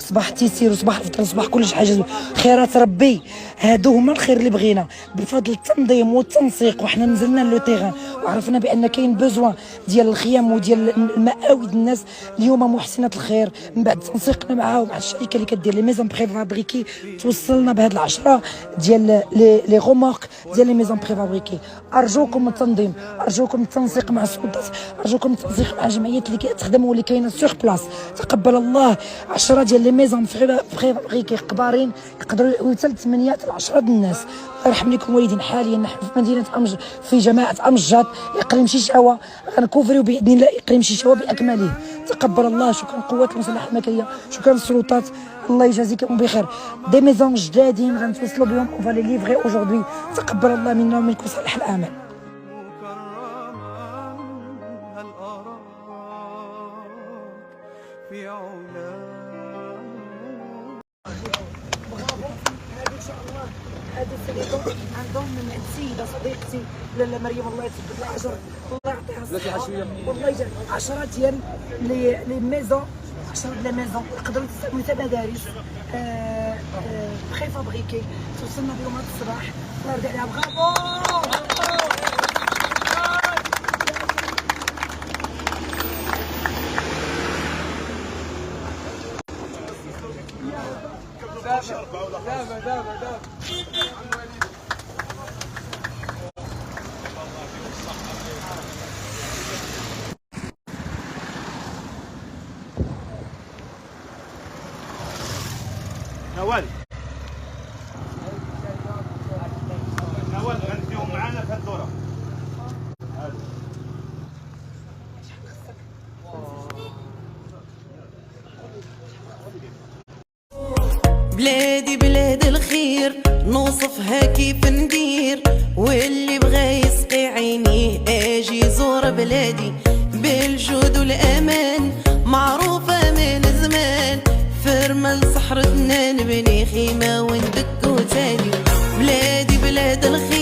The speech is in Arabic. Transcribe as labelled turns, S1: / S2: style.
S1: صباح التيسير وصباح الفطر وصباح كل حاجه خيرات ربي. هادو هما الخير اللي بغينا بفضل التنظيم والتنسيق، وحنا نزلنا لو تيغان وعرفنا بان كاين بوزوان ديال الخيام وديال المآوي الناس اليوم محسنات الخير. من بعد تنسيقنا معاهم مع الشركه اللي كدير لي ميزون بري فابريكي توصلنا بهاد العشره ديال لي غومارك ديال لي ميزون بري فابريكي. ارجوكم التنظيم، ارجوكم التنسيق مع السلطات، ارجوكم التنسيق مع الجمعيات اللي كتخدم واللي كاينه سور بلاص. تقبل الله 10 ديال لي ميزون بري فابريكي كبارين يقدروا يوصل 8 ل 10 الناس. الله يرحم لكم والدين. حاليا نحن في مدينه في جماعه امجاد اقليم شيشاوه غنكوفريو باذن الله اقليم شيشاوه باكمله. تقبل الله. شكرا القوات المسلحه الملكيه، شكرا السلطات، الله يجازيكم بخير. دي ميزون جدادين غنتوصلوا بهم اون فالي ليفري اجوردي. تقبل الله منا ومنكم صالح الاعمال. هذا السيدون عندهم من السيده صديقتي لاله مريم الله يثبت لها اجر، الله يعطيها الصحه. والله 10 ديال لي ميزون، 10 ديال لي ميزون يقدروا يستعملوا حتى مدارس بخي فابريكي. توصلنا بهم هذا الصباح، الله يرضي عليها. برافو.
S2: نوال غنمشيو معانا في الدوره.
S3: بلادي بلاد الخير نوصفها كيف ندير، واللي بغى يسقي عينيه اجي زور بلادي. بالجود والامان معروفه من زمان، فرمل صحرتنا نبني خيمه وندك وتالي. بلادي بلاد الخير